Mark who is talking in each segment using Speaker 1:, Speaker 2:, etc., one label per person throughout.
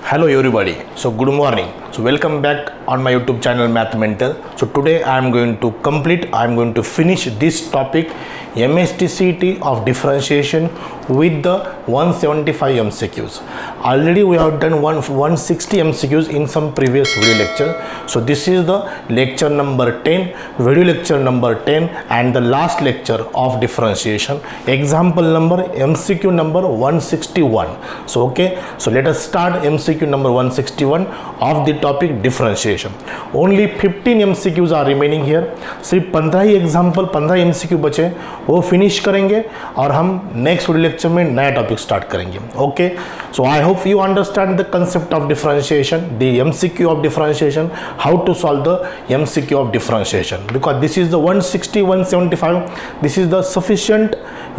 Speaker 1: Hello everybody, so good morning. So welcome back on my YouTube channel Math Mentor. So today I am going to finish this topic MSTCT of differentiation with the 175 MCQs. Already we have done 160 MCQs in some previous video lecture. So this is the lecture number 10, video lecture number 10 and the last lecture of differentiation. Example number MCQ number 161. So okay, so let us start MCQ number 161 of the topic differentiation. Only 15 MCQs are remaining here. सिर्फ 15 ही example 15 MCQ बचे, वो finish करेंगे और हम next video lecture में नया topic start करेंगे. Okay, so I hope you understand the concept of differentiation, the MCQ of differentiation, how to solve the MCQ of differentiation, because this is the 160 175. This is the sufficient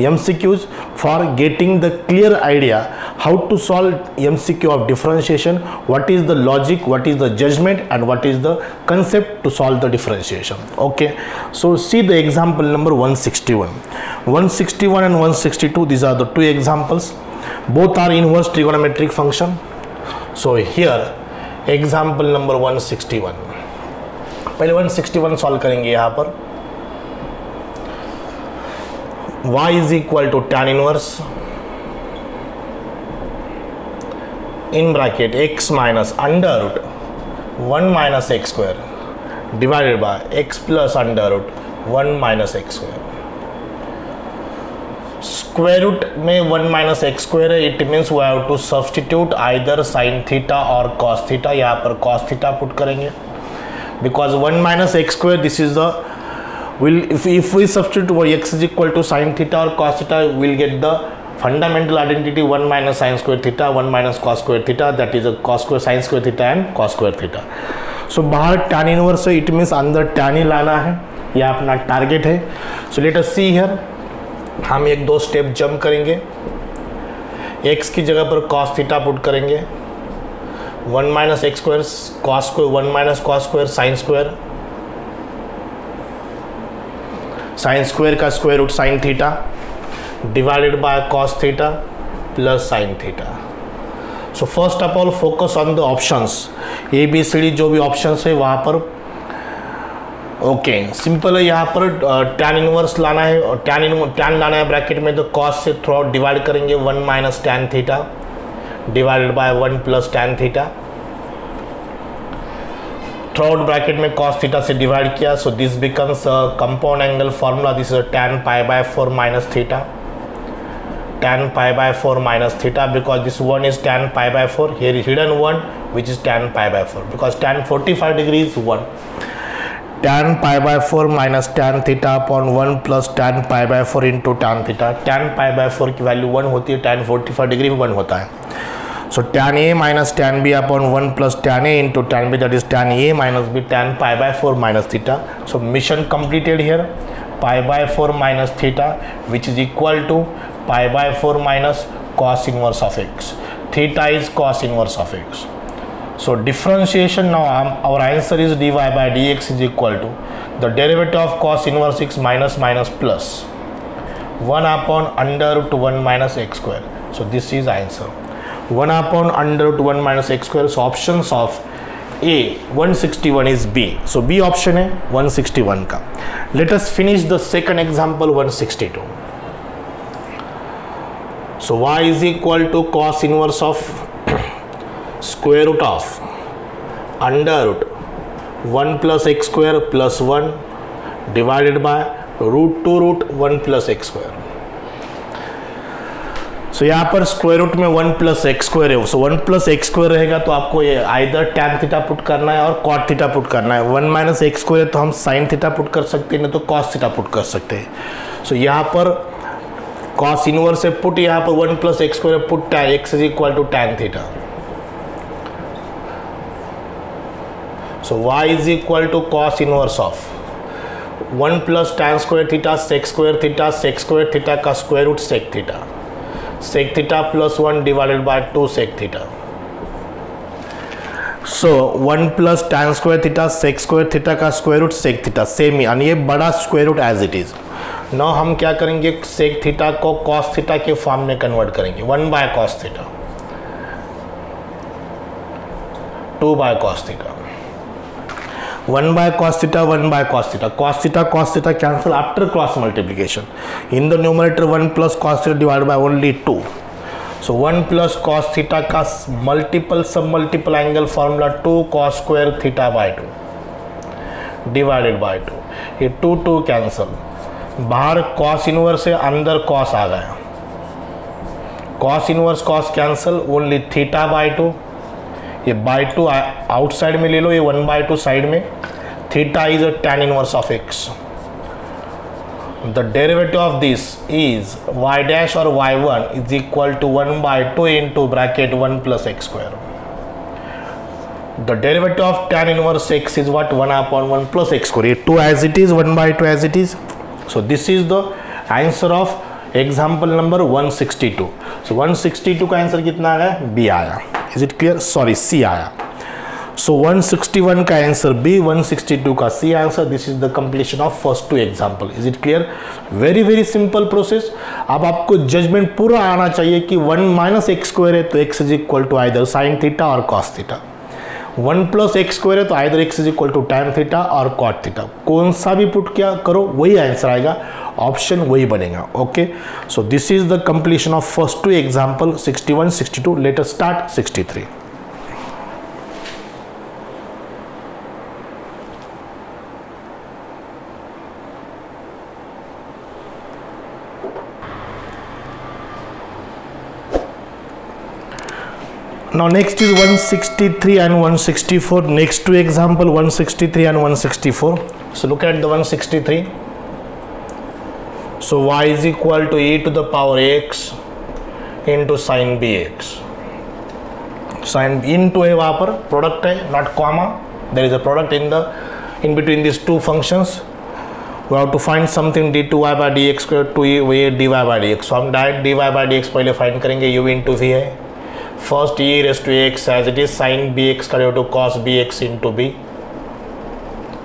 Speaker 1: MCQs for getting the clear idea how to solve MCQ of differentiation, what is the logic, what is the judgment and what is the concept to solve the differentiation. Okay, so see the example number 161 and 162. These are the two examples, both are inverse trigonometric function. So here example number 161, पहले 161 solve करेंगे. यहाँ पर y is equal to tan inverse in bracket x minus under root 1 minus x square divided by x plus under root 1 minus x square. Square root में 1 minus x square है, it means we have to substitute either sin theta or cos theta. यहाँ पर cos theta put करेंगे because 1 minus x square, this is the if we substitute for x is equal to sin theta or cos theta, we'll get the fundamental identity 1 minus sin square theta 1 minus cos square theta, that is a cos square sin square theta and cos square theta. So बाहर tan inverse है, it means अंदर tan ही लाना है, यह अपना target है. So let us see here, हम एक दो स्टेप जंप करेंगे. x की जगह पर cos theta पुट करेंगे, 1 minus x square cos square 1 minus cos square sin square, sine square का square root sine theta divided by cos theta plus sine theta. So first of all focus on the options, A B C D जो भी options है वहाँ पर. Okay, simple है. यहाँ पर tan inverse लाना है और टैन लाना है ब्रैकेट में, तो कॉस से थ्रू आउट डिवाइड करेंगे 1 minus tan theta divided by 1 plus tan theta. Through out bracket में cos थीटा से डिवाइड किया, so this becomes compound angle formula. This is tan pi by 4 minus theta, tan pi by 4 minus theta, because this one is tan pi by 4, here is hidden one which is tan pi by 4, because tan 45 degree is 1. tan pi by 4 minus tan theta upon 1 plus tan pi by 4 into tan theta. tan pi by 4 की value 1 होती है, tan 45 degree में 1 होता है. So tan A minus tan B upon 1 plus tan A into tan B, that is tan A minus B tan pi by 4 minus theta. So mission completed here. Pi by 4 minus theta which is equal to pi by 4 minus cos inverse of x. Theta is cos inverse of x. So differentiation now, our answer is dy by dx is equal to the derivative of cos inverse x minus minus plus 1 upon under root 1 minus x square. So this is answer, 1 upon under root 1 minus x square. So options of A 161 is B. So B option है 161 का. Let us finish the second example 162. So y is equal to cos inverse of square root of under root 1 plus x square plus 1 divided by root 2 root 1 plus x square. सो यहाँ पर square root में 1 plus x square है, सो 1 plus x square रहेगा तो आपको ये either tan theta put करना है और कॉट थीटा पुट करना है. 1 माइनस एक्स स्क्वायर है तो हम साइन थीटा पुट कर सकते हैं, नहीं तो कॉस थीटा पुट कर सकते हैं. सो यहाँ पर कॉस इनवर्स से पुट, यहाँ पर 1 plus x square put tan x is equal to tan theta. So y is equal to cos inverse of 1 plus tan square theta sec square theta का square root sec theta, sec theta plus 1 divided by 2 sec theta. So 1 plus tan square theta sec square theta का square root sec theta same ही, और ये बड़ा square root as it is. now हम क्या करेंगे, sec theta को cos theta के फॉर्म में कन्वर्ट करेंगे, 1 by cos theta. 2 by cos theta. 1 by cos theta, 1 by cos theta. Cos theta cancel after cross multiplication. In the numerator 1 plus cos theta divided by only 2. So 1 plus cos theta का multiple sub multiple angle formula 2 cos square theta by 2 divided by 2. ये 2 cancel. बाहर cos inverse है, अंदर cos आ गया. Cos inverse cos cancel, only theta by 2. ये by 2 outside में ले लो, ये 1 by 2 side में. Theta is a tan inverse of x. The derivative of this is y dash or y1 is equal to 1 by 2 into bracket 1 plus x square. The derivative of tan inverse x is what? 1 upon 1 plus x square. 2 as it is, 1 by 2 as it is. So this is the answer of example number 162. So 162 का answer कितना आ गया? B आया. Is it clear? Sorry, C आया. So 161 का answer B, 162 का C answer. This is the completion of first two example. Is it clear? Very very simple process. अब आपको judgement पूरा आना चाहिए कि 1 माइनस एक्स स्क्वायर है तो x is equal to either sine theta और cos theta. 1 plus x square है तो either x is equal to tan theta और कॉट थीटा. कौन सा भी पुट क्या करो वही आंसर आएगा, ऑप्शन वही बनेगा. Okay, so this is the completion of first two example 61, 62. Let us start 63. Now next is 163 and 164. Next two example 163 and 164. So look at the 163. So y is equal to e to the power x into sin bx. Sin into है वहाँ पर product है, not comma. There is a product in between these two functions. We have to find something d2y by dx square to e dy by dx. So हम direct dy by dx पहले find करेंगे. u into v है. First e raised to x as it is, sin bx का to cos bx into b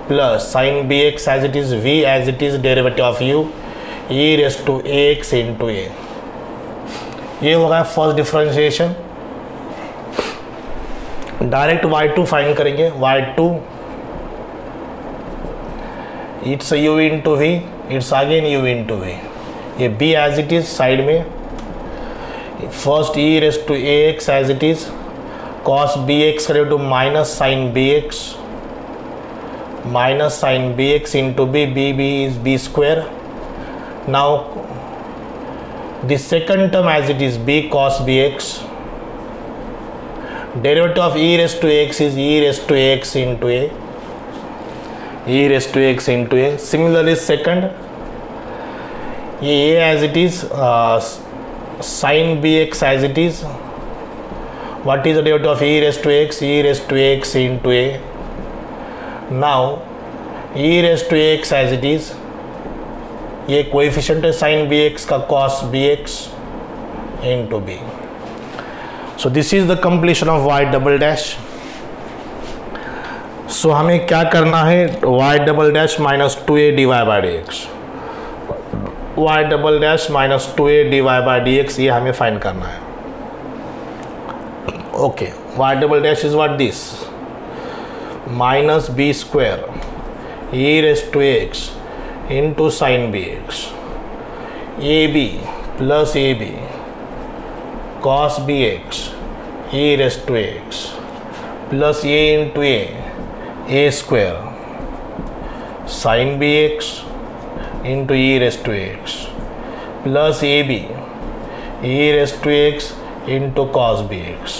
Speaker 1: plus sin bx as it is, v as it is, derivative of u e raised to ax into a. ये होगा first differentiation. Direct y2 find करेंगे. y2 it's u into v, it's again u into v. ये b as it is side में. First e raised to ax as it is, cos bx करें to minus sin bx into b is b square. Now the second term as it is b cos bx. Derivative of e raised to x is e raised to x into a. E raised to x into a. Similarly second, a as it is, sin bx as it is. What is the derivative of e raised to x? E raised to x into a. Now e raised to x as it is, ये coefficient है sin bx का cos bx into b. So this is the completion of y double dash. So हमें क्या करना है? y double dash minus 2a dy by dx. y double dash minus 2a dy by dx, ये हमें find करना है. Okay, y double dash is what this, minus b square e raise to x into sine bx, ab plus ab cos bx e raise to x plus a into a square sine bx into e raised to x plus ab e raised to x into cos bx.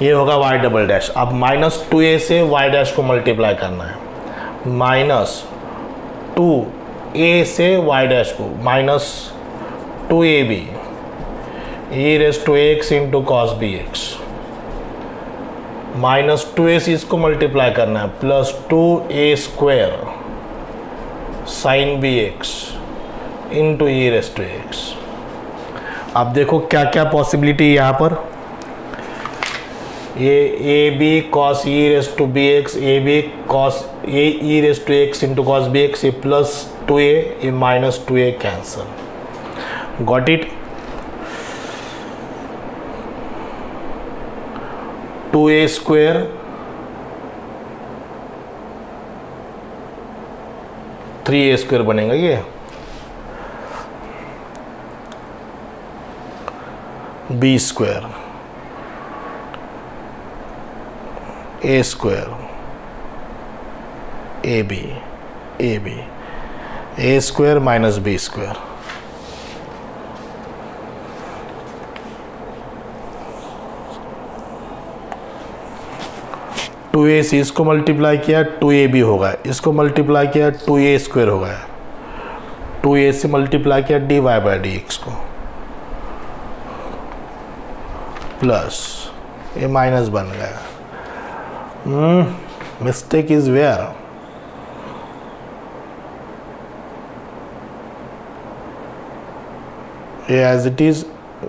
Speaker 1: ये होगा y double dash. अब minus 2a से y dash को multiply करना है. Minus 2a से y dash को minus 2ab e raised to x into cos bx. Minus 2a से इसको मल्टीप्लाई करना है plus 2a square sin bx into e raised to x. अब देखो क्या क्या पॉसिबिलिटी यहाँ पर. ये a b cos e raised to bx, a b cos a e raised to x into cos bx, ये प्लस 2a, ये minus 2a cancel. Got it. 2a square three A square बनेगा ये, B square A square A B A square minus B square, two A C इसको multiply किया 2ab होगा, इसको multiply किया 2a square होगा, 2a से मल्टीप्लाई किया dy बाई डी एक्स को, प्लस ये माइनस बन गया। Mistake is where, a as it is,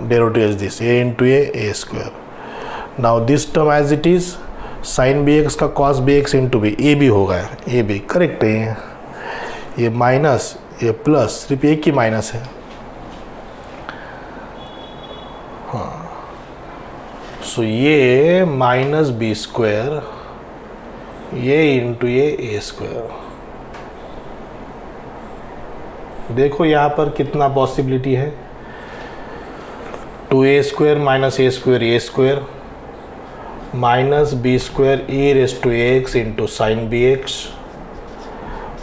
Speaker 1: derivative is this, a into a square. Now this term as it is, sin bx का cos bx into b, a b होगा, a b correct है, ये minus ये plus, सिर्फ एक ही minus है, हाँ, सो ये माइनस बी स्क्वायर, ये इंटू ये ए स्क्वायर। देखो यहाँ पर कितना पॉसिबिलिटी है, 2a square minus A square minus B square e raise to x into sine B x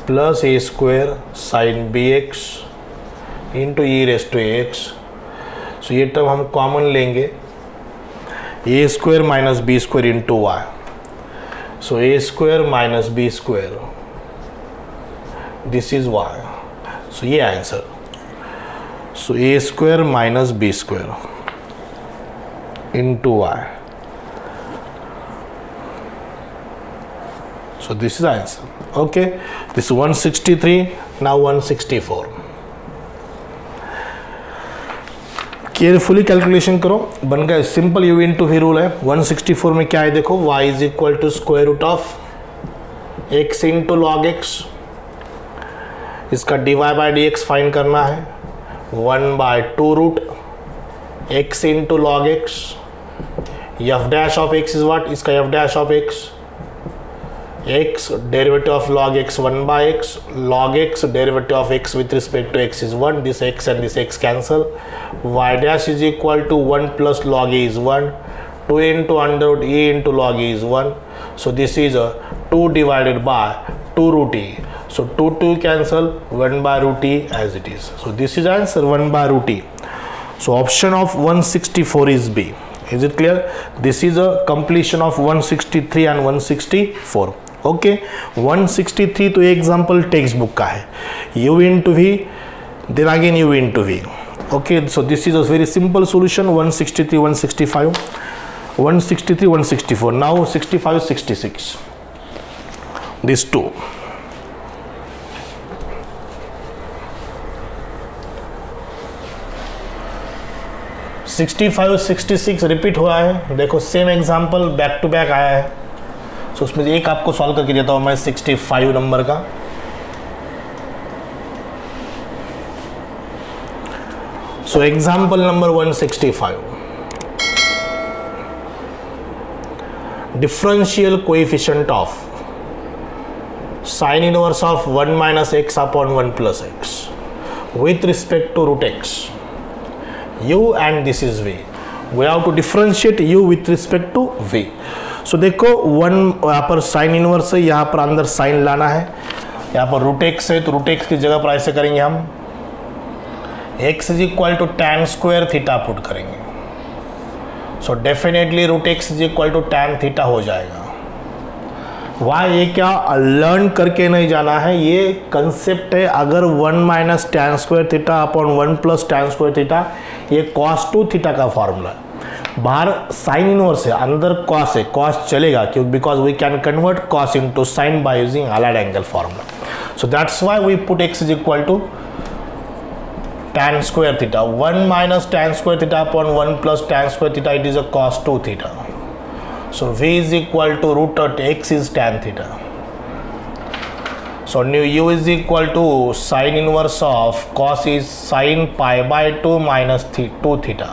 Speaker 1: plus A square sine B x into E raise to x. So ये term हम common लेंगे, A square minus B square into y, so A square minus B square, this is y, so ये answer. So A square minus B square into y, so this is the answer. Okay, this is 163, now 164, carefully calculation करो, बन गया simple u into v rule है। 164 में क्या है देखो, y is equal to square root of x into log x, इसका dy by D x find करना है, 1/2 root x into log x, f dash of x is what, इसका f dash of x, x derivative of log x 1 by x, log x derivative of x with respect to x is 1, this x and this x cancel, y dash is equal to 1 plus log a is 1, 2 into under root e into log e is 1, so this is a 2 divided by 2 root e, so 2 cancel, 1 by root e as it is, so this is answer 1 by root e. So option of 164 is B. Is it clear? This is a completion of 163 and 164. Okay, 163 तो example text book का है, u into v, then again u into v. Okay, so this is a very simple solution, 163, 165, 163, 164. Now 65, 66. These two. 65, 66 repeat हुआ है, देखो same example back to back आया है, सो उसमें एक आपको सॉल्व करके देता हूँ मैं 65 नंबर का। So example number 165, differential coefficient of sine inverse of 1 minus x upon 1 plus x with respect to root x, u and this is v, we have to differentiate u with respect to v. so देखो 1 यहाँ पर sine inverse है, यहाँ पर अंदर sign लाना है, यहाँ पर रूट एक्स है तो रूट एक्स की जगह पर ऐसे करेंगे हम, x is equal to tan square theta put करेंगे, so definitely root x is equal to tan theta हो जाएगा। वाह, ये क्या लर्न करके नहीं जाना है, ये कंसेप्ट है। अगर 1 minus tan square theta upon 1 plus tan square theta, ये कॉस 2 थीटा का फॉर्मूला है। बाहर साइन इनवर्स है, अंदर कॉस है, कॉस चलेगा क्योंकि because we can convert cos into sine by using allied angle formula, so that's why we put x is equal to tan square theta, 1 minus tan square theta upon 1 plus tan square theta, it is a cos 2 theta. So v is equal to root of x is tan theta. So new u is equal to sin inverse of cos is sin pi by 2 minus 2 theta.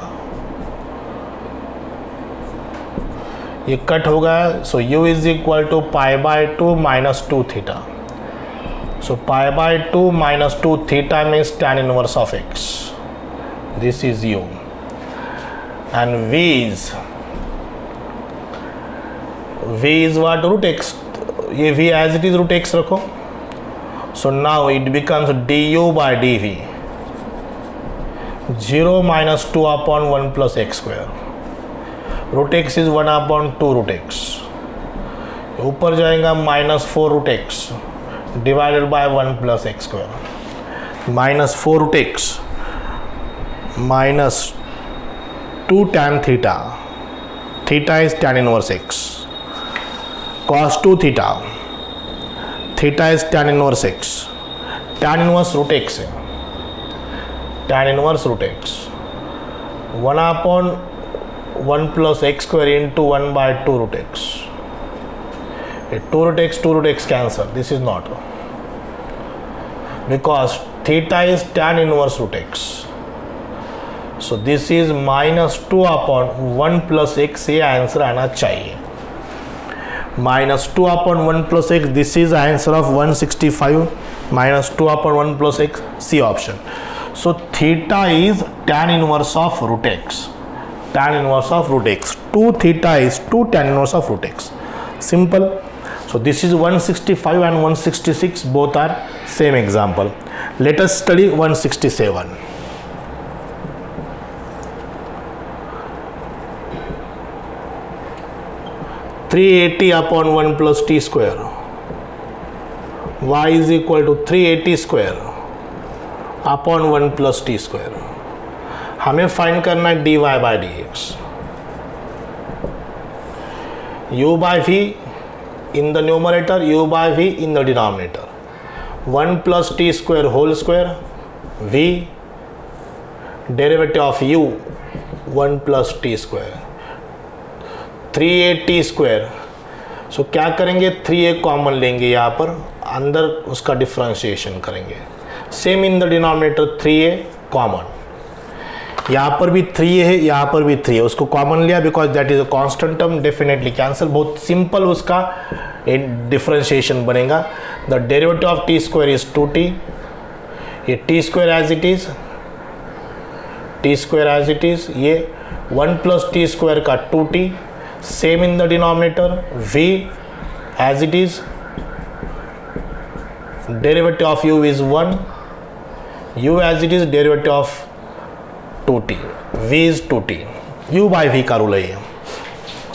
Speaker 1: ये cut होगा, so u is equal to π/2 minus 2 theta. So π/2 minus 2 theta means tan inverse of x. This is u. And v is what? Root x. ये v as it is root x रखो. So now it becomes du by dv. 0 minus 2 upon 1 plus x square. Root x is 1 upon 2 root x. ऊपर जाएगा minus 4 root x. Divided by 1 plus x square. Minus 4 root x minus 2 tan theta. Theta is tan inverse x. Cos 2 theta. Theta is tan inverse x. Tan inverse root x है. Tan inverse root x. 1 upon 1 plus x square into 1 by 2 root x. 2 root x cancel. This is not, because theta is tan inverse root x. So this is minus 2 upon 1 plus x. ये answer आना चाहिए. Minus 2 upon 1 plus x. This is answer of 165. Minus 2 upon 1 plus x. C option. So theta is tan inverse of root x. Tan inverse of root x. 2 theta is 2 tan inverse of root x. Simple. So this is 165 and 166, both are same example. Let us study 167. (380 upon 1 plus t square). Y is equal to 380 square upon 1 plus t square. हमें find करना है dy by dx. u by v in the numerator, u by v in the denominator. 1 plus t square whole square, v derivative of u 1 plus t square. 3a square. सो क्या करेंगे, 3a common लेंगे, यहाँ पर अंदर उसका differentiation करेंगे. Same in the denominator 3a common. यहाँ पर भी 3a है, यहाँ पर भी 3 है, उसको कॉमन लिया because that is a constant term. Definitely cancel. बहुत सिंपल उसका डिफ्रेंशिएशन बनेगा. The derivative of t square is 2t. ये t square as it is, t square as it is. ये 1 प्लस टी स्क्वायर का 2t. Same in the denominator. v as it is. Derivative of u is 1. u as it is. Derivative of 2t. v is 2t. u by v का rule है.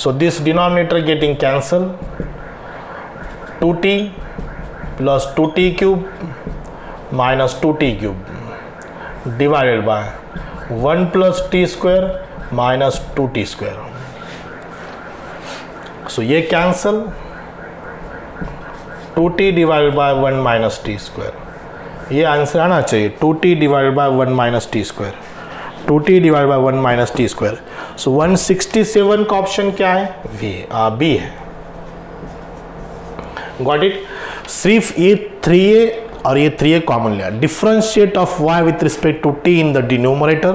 Speaker 1: So this denominator getting cancel. 2t plus 2t cube minus 2t cube divided by 1 plus t square minus 2t square. So ये cancel. 2t divided by 1 minus t square. ये answer आना चाहिए. 2t divided by 1 minus t square. 2t divided by 1 minus t square. So 167 का option क्या है? B है. Got it? सिर्फ ये 3a और ये 3a कॉमन लिया. Differentiate of y with respect to t in the denominator.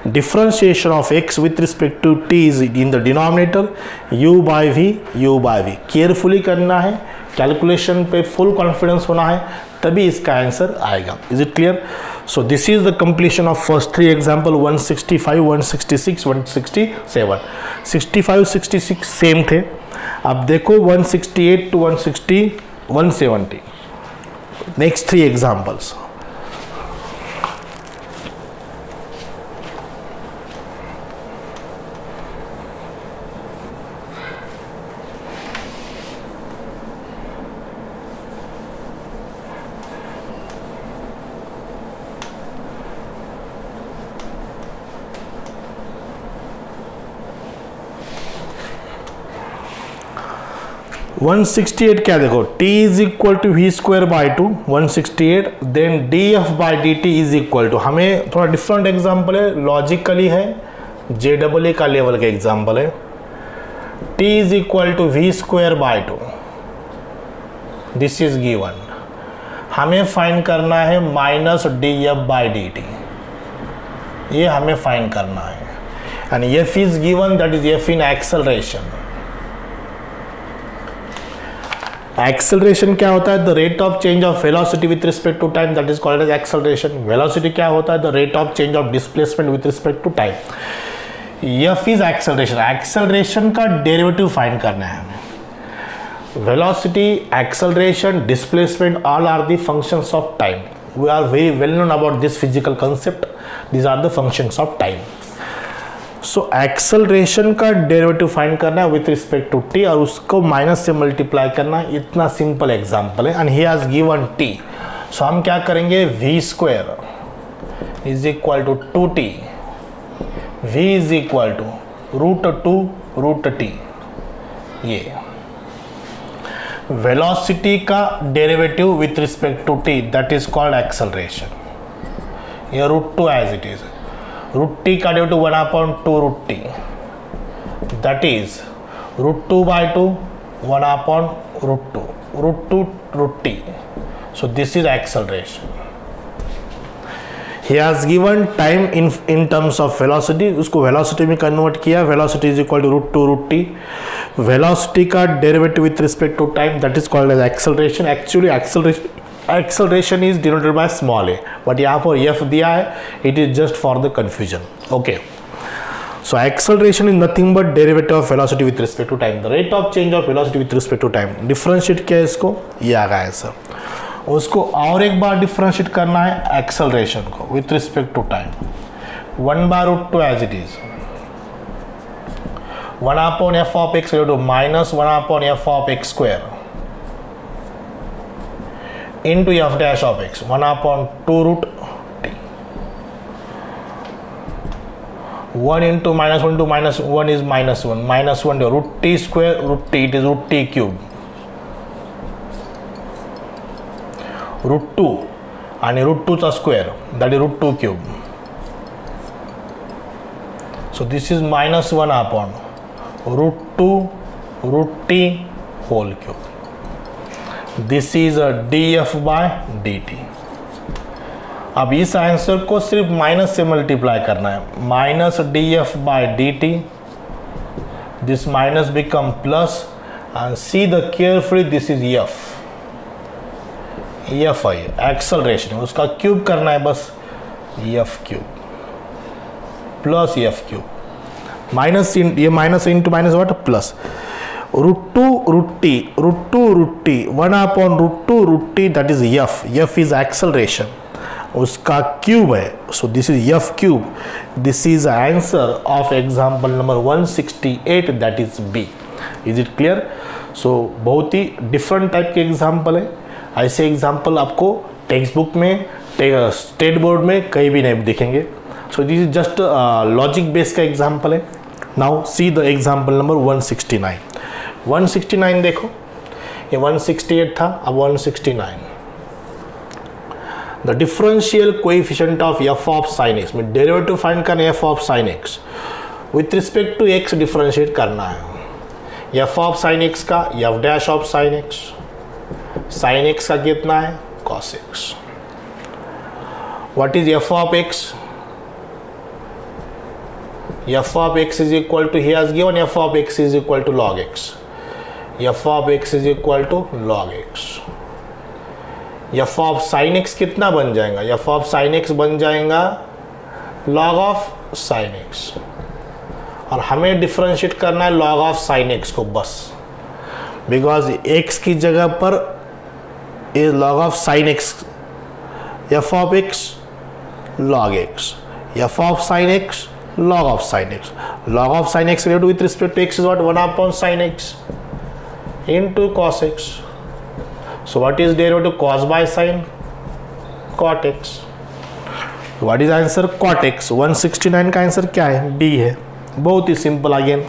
Speaker 1: Differentiation of x with respect to t is in the denominator. u by v. Carefully करना है. Calculation पे full confidence होना है, तभी इसका आंसर आएगा. Is it clear? So this is the completion of first 3 example. 165, 166, 167. 65, 66 same थे. अब देखो 168 to 160, 170. Next 3 examples. 168 क्या देखो, t is equal to v square by 2. 168 then d f by d t is equal to. हमें थोड़ा different example है, logically है, JEE का लेवल का एग्जाम्पल है. t is equal to v square by 2. This is given. हमें find करना है minus d f by d t. ये हमें फाइंड करना है. And f is given, that is f in acceleration. Acceleration क्या होता है? The rate of change of velocity with respect to time, that is called as acceleration. Velocity क्या होता है? The rate of change of displacement with respect to time. F is acceleration. Acceleration का derivative find करना है हमें. velocity, acceleration, displacement, all are the functions of time. We are very well known about this physical concept. These are the functions of time. So acceleration का derivative find करना है with respect to t और उसको minus से multiply करना है. इतना simple example है. And he has given t. सो हम क्या करेंगे? v square is equal to 2t. v is equal to √2 √t. ये वेलोसिटी का derivative with respect to t, that is called acceleration. ये √2 एज इट इज. √t का derivative 1/2 √t, that is √2/2 1/√2 √2 √t. So this is acceleration. He has given time in terms of velocity. उसको velocity में convert किया. velocity is equal to √2 √t. velocity का derivative with respect to time, that is called as acceleration. Actually acceleration is denoted by small a, but यहाँ पर f दिया है. It is just for the confusion. Okay, so acceleration is nothing but derivative of velocity with respect to time. The rate of change of velocity with respect to time. Differentiate किया इसको, ये आ गया है sir. उसको और एक बार differentiate करना है एक्सेलरेशन को with respect to time. 1/√2 as it is. 1/f of x to minus 1/f of x square into f dash of x 1/2 √t. 1 into -1 is -1 √t square √t, it is √t cube. √2 and √2 चा square, that is √2 cube. So this is -1/√2 √t whole cube. This is a df by dt. अब इस answer को सिर्फ minus से multiply करना है. Minus df by dt. This minus become plus and see the carefully, this is f. F I acceleration है, उसका cube करना है बस. F cube plus F cube minus, ये minus into minus what plus √2 √t 1/√2 √t, that is F. F is acceleration, उसका cube है. So this is F cube. This is answer of example number 168, that is B. Is it clear? So बहुत ही different type के example है. ऐसे example आपको textbook में, state board में कहीं भी नहीं दिखेंगे. So this is just logic base का एग्जाम्पल है. Now see the example number 169. 169 देखो, ये 168 था, अब 169. The differential coefficient of f of sin x में डेरिवेटिव फाइंड करना. f of sin x with respect to x differentiate करना है. f ऑफ sin x का f dash of sin x. sin x का कितना है? cos x. what is f of x? f of x is equal to, he has given f of x is equal to log x. f of x is equal to log x. f of sin x कितना बन जाएगा? f of sin x बन जाएगा log of sin x. और हमें differentiate करना है log of sin x को बस, बिकॉज x की जगह पर is log of sin x. f of x log x. f of sin x log of sin x. log of sin x related with respect to x is what? 1/sin x into cos x. So what is derivative cos by sin? cot x. What is answer? cot x. 169 का answer क्या है? B है. बहुत ही simple. Again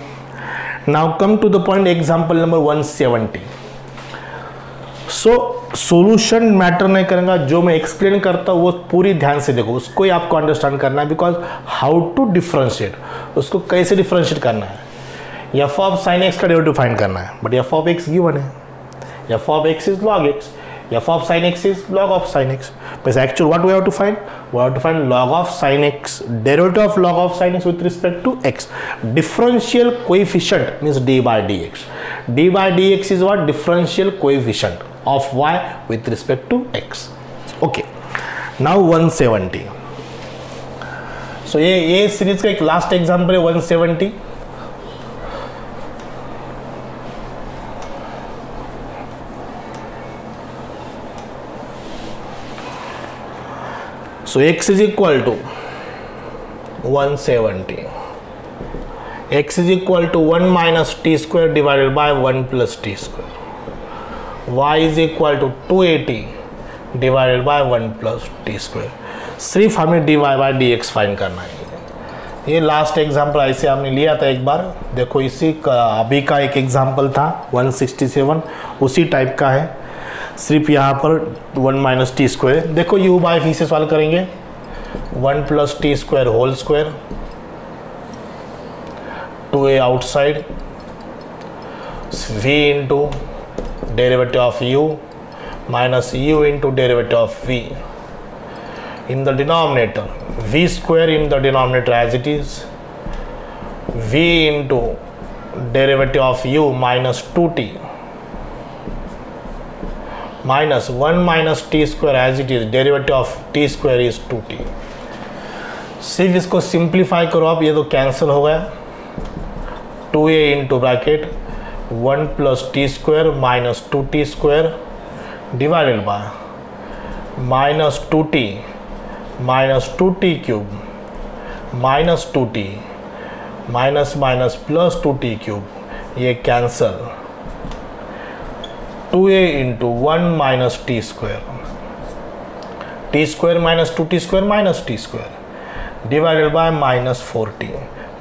Speaker 1: now come to the point. Example number 170. So solution matter नहीं करेगा, जो मैं एक्सप्लेन करता हूँ वो पूरी ध्यान से देखो, उसको ही आपको अंडरस्टैंड करना है. बिकॉज हाउ टू डिफरेंशिएट, उसको कैसे डिफरेंशिएट करना है. एफ ऑफ साइन एक्स का डेरिवेटिव फाइंड करना है, but F of X given है. F of X is log X. f of sin x is log of sin x. But actually what we have to find? We have to find log of sin x, derivative of log of sin x with respect to x. Differential coefficient means d by dx. D by dx is what? Differential coefficient of y with respect to x. Okay. Now 170. So ये series का एक last example है 170. So x is equal to 170. X is equal to 1 minus t square divided by 1 plus t square. Y is equal to 280 divided by 1 plus t square. सिर्फ हमें dy by dx find करना है. ये last example ऐसे हमने लिया था एक बार. देखो इसी का अभी का एक एग्जाम्पल था 167, उसी टाइप का है, सिर्फ यहाँ पर 1 माइनस टी स्क्वायर. देखो u बाई v से सॉल्व करेंगे. 1 plus T square whole square, 2a outside, v into derivative of u minus u into derivative of v. In the denominator, v square in the denominator as it is, v into derivative of u minus 2t minus 1 minus t square as it is, derivative of t square is 2t. सिर्फ इसको simplify करो आप, ये तो cancel हो गया. 2a into bracket 1 plus T square minus 2t square divided by minus 2t minus 2t cube minus 2t minus minus plus 2t cube, ये cancel. 2a into 1 minus T square, T square minus 2t square minus T square divided by minus 4t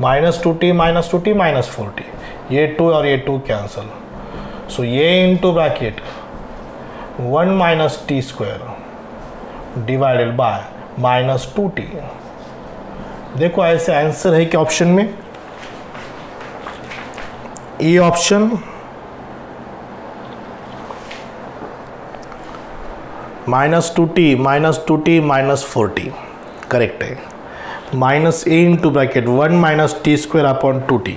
Speaker 1: minus 2t minus 2t minus 4t, ये 2 और ये 2 cancel. So ये into bracket 1 minus T square divided by minus 2t. देखो ऐसे answer है कि option में ये option minus 2t minus 2t minus 4t correct है. Minus A into bracket 1 minus T square upon 2t.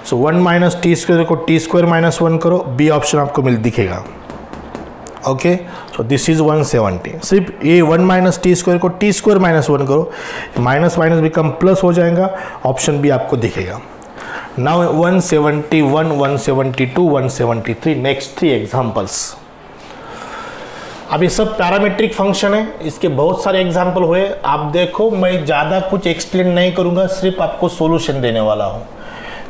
Speaker 1: So 1 minus T square को T square minus 1 करो, B option आपको मिल दिखेगा. Okay, so this is 170. सिर्फ ये 1 माइनस टी स्क्वायर को T square minus 1 करो, माइनस माइनस बिकम प्लस हो जाएगा, ऑप्शन बी आपको दिखेगा. Now 171, 172, 173, next 3 examples. अब ये सब पैरामीट्रिक फंक्शन है, इसके बहुत सारे एग्जाम्पल हुए. आप देखो मैं ज़्यादा कुछ एक्सप्लेन नहीं करूँगा, सिर्फ आपको सोल्यूशन देने वाला हूँ,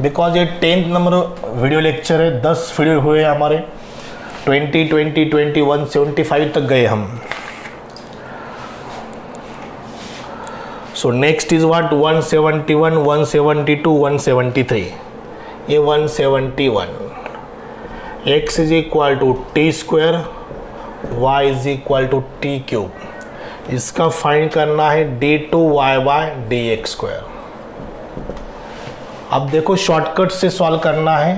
Speaker 1: बिकॉज ये 10th नंबर वीडियो लेक्चर है. 10 वीडियो हुए हमारे, 20, 20, 21, 75 तक गए हम. So next is what 171, 172, 173. ये 171. x is equal to t square, y is equal to t cube. इसका फाइंड करना है d2y बाय dx स्क्वायर. अब देखो शॉर्टकट से सॉल्व करना है.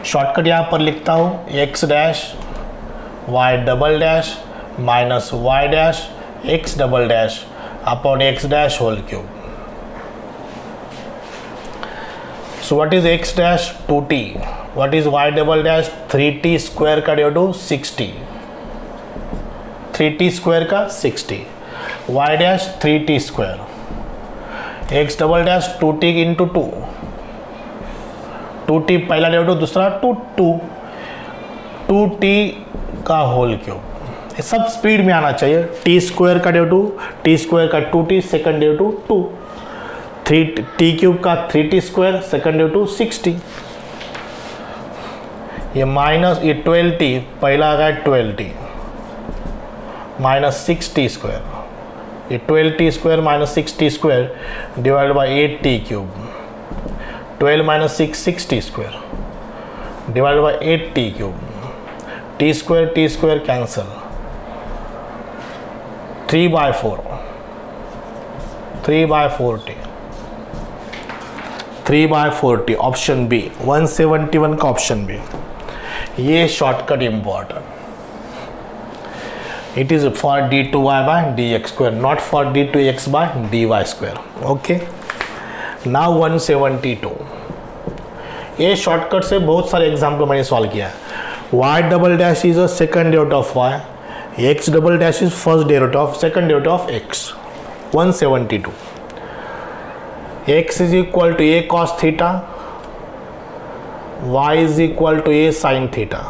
Speaker 1: शॉर्टकट यहाँ पर लिखता हूँ, x dash y double dash minus y dash x double dash upon x dash whole cube. So what is x dash 2t, what is y double dash 3t square का derivative 60, 3t square का 60, y dash 3t square, x double dash 2t into 2t पहला derivative, दूसरा 2t का whole cube. ये सब speed में आना चाहिए. टी स्क्वायर का डेरिवेटिव, टी स्क्वायर का 2t, second derivative 2, 3t cube का 3t स्क्वायर, सेकंड डेरिवेटिव 60. ये माइनस ये 12t पहला आ गया 12t माइनस 6t स्क्वायर, ये 12t square minus 6t square divided by 8t cube. 12 minus 6 6t square divided by 8t cube. t square cancel. 3/4, 3/4t, 3/4t option B. 171 का option B. ये shortcut important. It is for d2y by dx square, not for d2x by dy square. Okay. Now 172. ये shortcut से बहुत सारे example मैंने solve किया है. y double dash is a second derivative of y, x double dash is first derivative of second derivative of x. 172. x is equal to a cos theta, y is equal to a sin theta.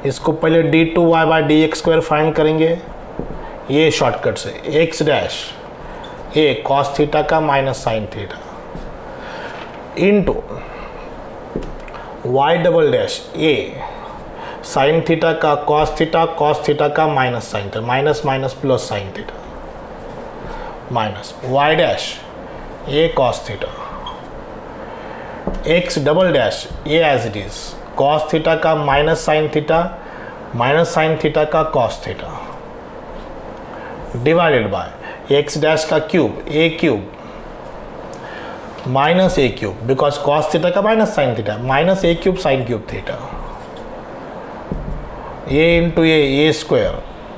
Speaker 1: इसको पहले d2y by D x square find करेंगे. ये shortcut से x dash a cos theta का minus sine theta into y double dash a sine theta का cos theta का minus sine theta, minus minus plus sine theta, minus y dash a cos theta, x double dash a as it is cos theta का minus sine theta का cos theta divided by x dash का cube a cube minus a cube, because cos theta का minus sine theta, minus a cube sine cube theta, a into A square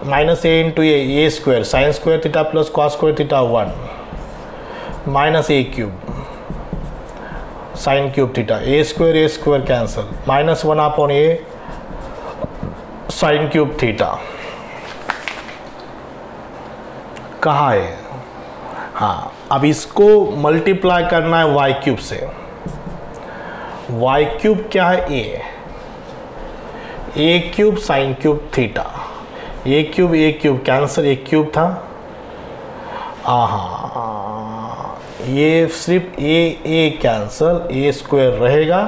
Speaker 1: minus a into A square sine square theta plus cos square theta 1 minus a cube sine cube theta, a square cancel, minus 1 upon a sine cube theta. कहाँ है? हाँ, अब इसको multiply करना है y cube से. Y cube क्या है? A cube sine cube theta, a cube cancel, एक क्यूब था. हाँ, ये सिर्फ ए कैंसल, ए स्क्वायर रहेगा,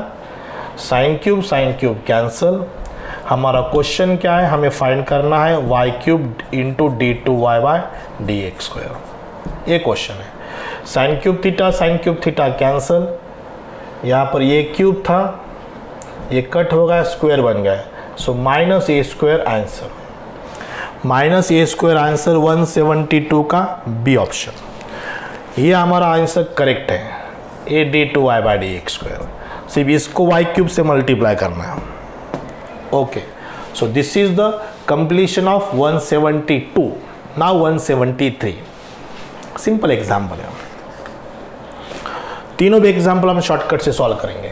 Speaker 1: साइन क्यूब कैंसल. हमारा क्वेश्चन क्या है? हमें फाइंड करना है y cube into d2y by D x square. ये क्वेश्चन है. साइन क्यूब थीटा कैंसल, यहाँ पर ये क्यूब था, ये कट हो गया, स्क्वायर बन गया, so minus A square answer. Minus A square answer 172 का बी ऑप्शन. ये हमारा आंसर करेक्ट है. ए d2y by D x square. सिर्फ इसको वाई क्यूब से मल्टीप्लाई करना है. Okay, so this is the completion of 172. Now 173 simple example है. तीनों भी एग्जाम्पल हम शॉर्टकट से सॉल्व करेंगे.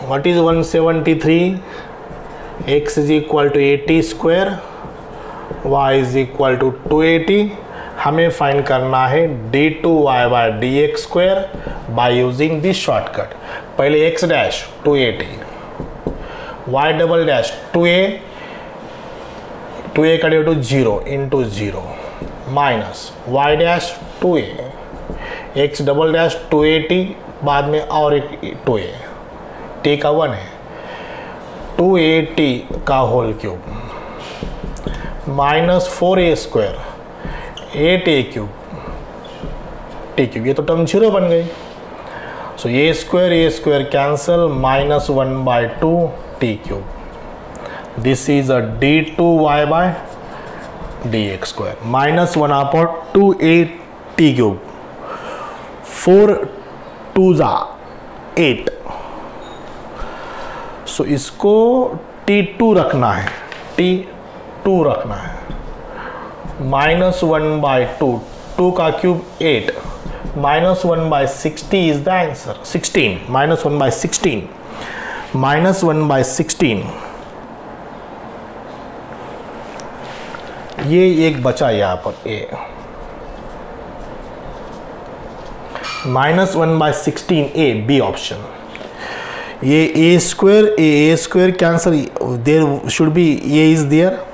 Speaker 1: What is 173? X is equal to 80 square, y is equal to 280. हमें फाइंड करना है d2y by D x square by using this shortcut. पहले x dash 280, y double dash 2a का derivative 0 into 0 minus y dash 2a, x double dash 280 बाद में और एक 2a, t का 1 है, 280 का whole cube minus 4a square 8a cube T cube. ये तो टर्म 0 बन गई. So A square cancel, minus 1 by 2 T cube. This is a d2y by D x square minus 1 upon 2a T cube. 4 2 जा 8. सो इसको t2 रखना है, t2 रखना है. माइनस 1 बाय 2, 2 का cube 8, minus 1 by 60 is the answer. 16 minus 1 by 16, minus 1 by 16. ये एक बचा यहाँ पर a, minus 1 by 16 a B option. ये a square cancel, there should be a is there.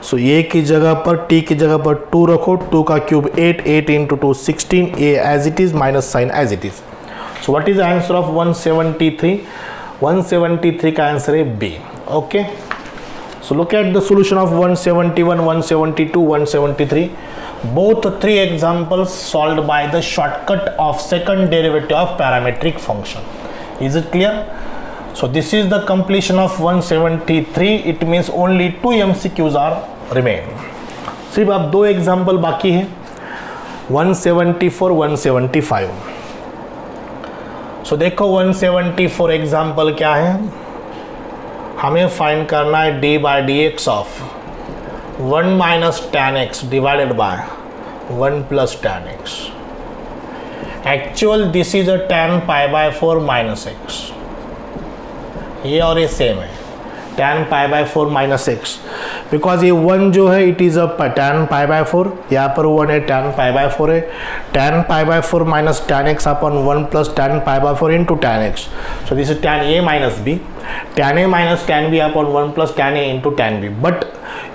Speaker 1: So a की जगह पर t की जगह पर 2 रखो, 2 का cube 8 into 2 16, a as it is minus sign as it is. So what is the answer of 173? 173 का आंसर है b. Okay, so look at the solution of 171, 172, 173. Both 3 examples solved by the shortcut of second derivative of parametric function. Is it clear? So this is the completion of 173. It means only 2 MCQs are remain. सिर्फ अब 2 example बाकी है. 174 175। सो देखो 174 example क्या है, हमें find करना है D by D x of 1 minus tan x divided by 1 plus tan x। Actual this is a tan pi by 4 minus x, ये और ये सेम है tan pi by 4 minus x, because ये 1 जो है it is a tan pi by 4, यहाँ पर 1 है tan पाई बाय 4 है, tan pi by 4 minus tan x upon 1 plus tan pi by 4 into tan x। So this is tan a minus b, tan a minus tan b upon 1 plus tan a into tan b। But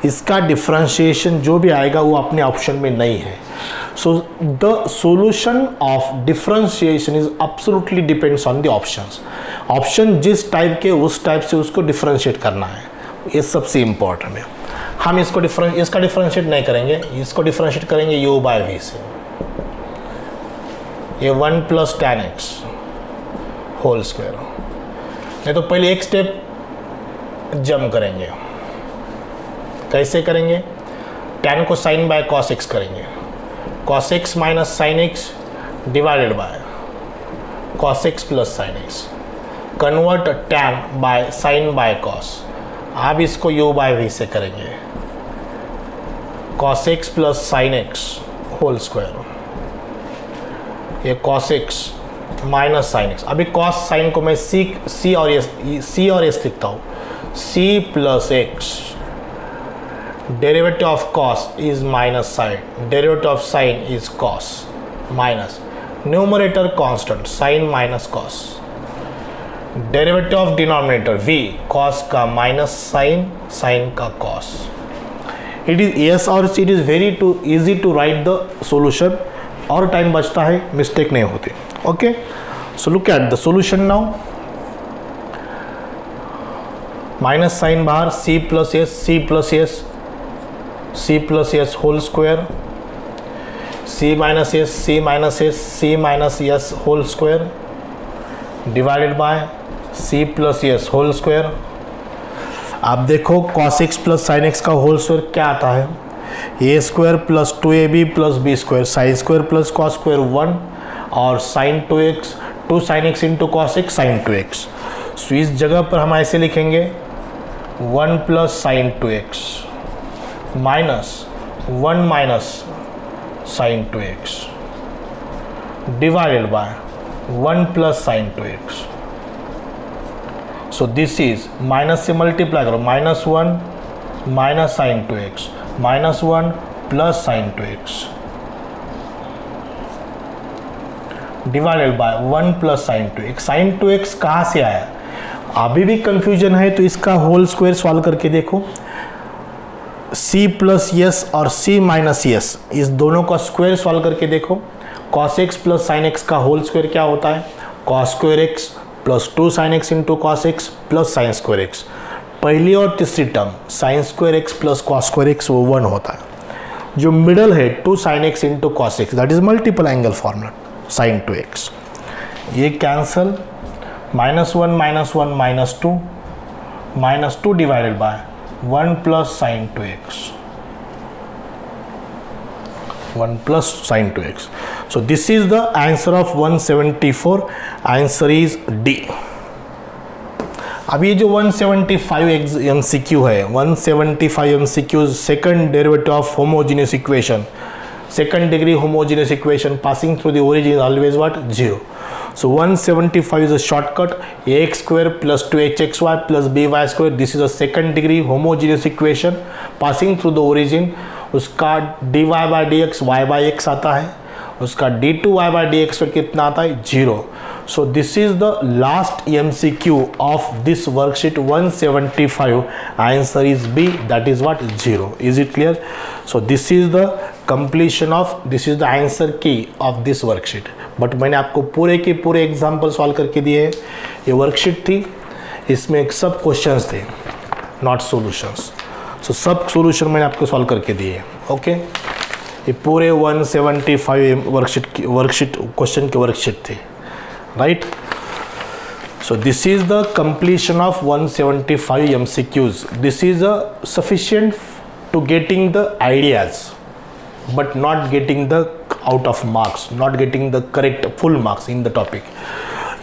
Speaker 1: इसका differentiation जो भी आएगा वो अपने option में नहीं है। So the solution of differentiation is absolutely depends on the options. Option जिस टाइप के उस टाइप से उसको डिफ्रेंशिएट करना है, ये सबसे इम्पोर्टेंट है। हम इसका डिफ्रेंशिएट नहीं करेंगे, इसको डिफ्रेंशिएट करेंगे u बाय v से। ये 1 plus tan x whole square, नहीं तो पहले एक स्टेप जंप करेंगे। कैसे करेंगे? tan को sin बाय cos x करेंगे, cos x minus sin x divided by cos x plus sin x, convert tan by sin by cos। आप इसको u बाय v से करेंगे, cos x plus sin x whole square, ये cos x minus sin x। अभी cos sin को मैं c और s लिखता हूँ, c plus x, derivative of cos is minus sin, derivative of sin is cos, minus numerator constant sin minus cos, derivative of denominator v, cos का minus sin का cos। It is yes और it is very too easy to write the solution, और time बचता है, mistake नहीं होती। Okay, so look at the solution now. Minus sign बाहर, c plus s c plus s whole square, c minus s whole square divided by c plus s whole square. आप देखो cos x plus sin x का whole square क्या आता है, a square plus 2ab प्लस b square, sin square plus cos square 1 और sin 2x 2 sin x into cos x sin 2x। So इस जगह पर हम ऐसे लिखेंगे 1 plus sin 2x minus 1 minus sin 2x divided by 1 plus sin 2x। So this is minus से multiply करो, -1 minus sin 2x -1 plus sin 2x divided by 1 plus sin 2x। sin 2x कहाँ से आया, अभी भी कंफ्यूजन है तो इसका होल स्क्वायर सॉल्व करके देखो। c प्लस s और c माइनस s, इस दोनों का स्क्वायर सॉल्व करके देखो। cos x plus sin x का होल स्क्वायर क्या होता है, cos square x plus 2 sin x into cos x plus sin square x। पहली और तीसरी term sin square x plus cos square x वो 1 होता है। जो मिडल है 2 sin x into cos x, that is multiple angle formula sin 2x। ये cancel, -1 -2 divided by 1 plus sin 2x, 1 plus sin 2x। So this is the answer of 174, answer is D। अब ये जो 175 MCQ है, 175 MCQ second derivative of homogeneous equation, second degree homogeneous equation passing through the origin is always what, 0. So 175 is a shortcut, ax square plus 2hxy plus by square, this is a second degree homogeneous equation passing through the origin। उसका dy by dx y by x आता है, उसका d2y by dx पर कितना आता है, 0। So this is the last MCQ of this worksheet 175, answer is B, that is what, 0. Is it clear? So this is the completion of, this is the answer key of this worksheet। But मैंने आपको पूरे के पूरे example solve करके दिए हैं। ये worksheet थी, इसमें एक सब क्वेश्चंस थे, नॉट सॉल्यूशंस। सो सब सॉल्यूशन मैंने आपको सॉल्व करके दिए हैं। ओके, ये पूरे 175 वर्कशीट क्वेश्चन के वर्कशीट थे, right. So this is the completion of 175 MCQs. This is sufficient to getting the ideas, but not getting the out of marks, not getting the correct full marks in the topic.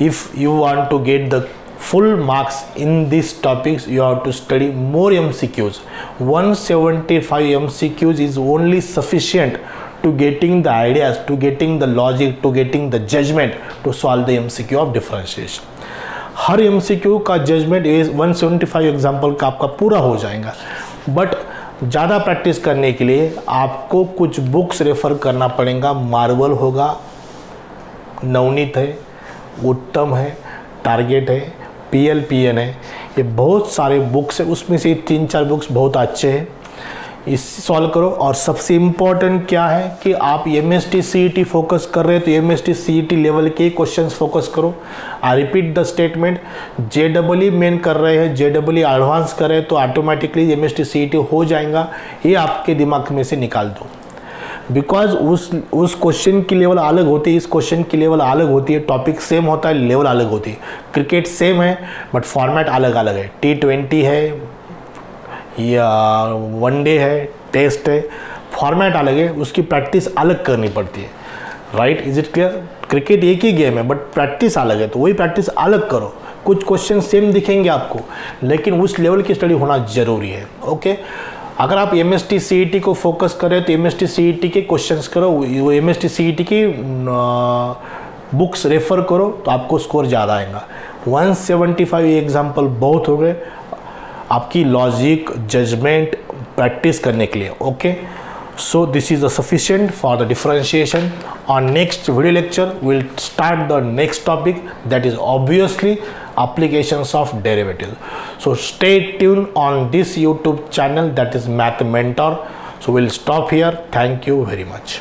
Speaker 1: If you want to get the full marks in these topics, you have to study more MCQs. 175 MCQs is only sufficient to getting the ideas, to getting the logic, to getting the judgment to solve the MCQ of differentiation. Her MCQ का judgement 175 example का आपका पूरा हो जाएगा, but ज़्यादा practice करने के लिए आपको कुछ बुक्स रेफर करना पड़ेगा। मार्वल होगा, नवनीत है, उत्तम है, टारगेट है, PLPN है, ये बहुत सारे बुक्स है, उसमें से 3-4 बुक्स बहुत अच्छे हैं, इससे सॉल्व करो। और सबसे इम्पॉर्टेंट क्या है कि आप MST CET फोकस कर रहे हैं तो MST CET लेवल के क्वेश्चंस फोकस करो। I repeat the statement, JEE main कर रहे हैं, JEE एडवांस कर रहे हैं तो ऑटोमेटिकली MST CET हो जाएगा, ये आपके दिमाग में से निकाल दो। बिकॉज उस क्वेश्चन की लेवल अलग होती है, इस क्वेश्चन की लेवल अलग होती है, टॉपिक सेम होता है, लेवल अलग होती है। क्रिकेट सेम है बट फॉर्मेट अलग अलग है, T20 है या वनडे है, टेस्ट है, फॉर्मेट अलग है, उसकी प्रैक्टिस अलग करनी पड़ती है। Right, is it clear? Cricket एक ही गेम है बट प्रैक्टिस अलग है, तो वही प्रैक्टिस अलग करो। कुछ क्वेश्चन सेम दिखेंगे आपको लेकिन उस लेवल की स्टडी होना जरूरी है। ओके, अगर आप MST CET को फोकस करें तो MST CET के क्वेश्चंस करो, वो MST CET की बुक्स रेफर करो तो आपको स्कोर ज़्यादा आएगा। 175 एग्जाम्पल बहुत हो गए आपकी लॉजिक जजमेंट प्रैक्टिस करने के लिए। Okay, so this is sufficient for the differentiation. On next video lecture will start the next topic that is obviously applications of derivatives. So stay tuned on this YouTube channel, that is Math Mentor. So we'll stop here. Thank you very much.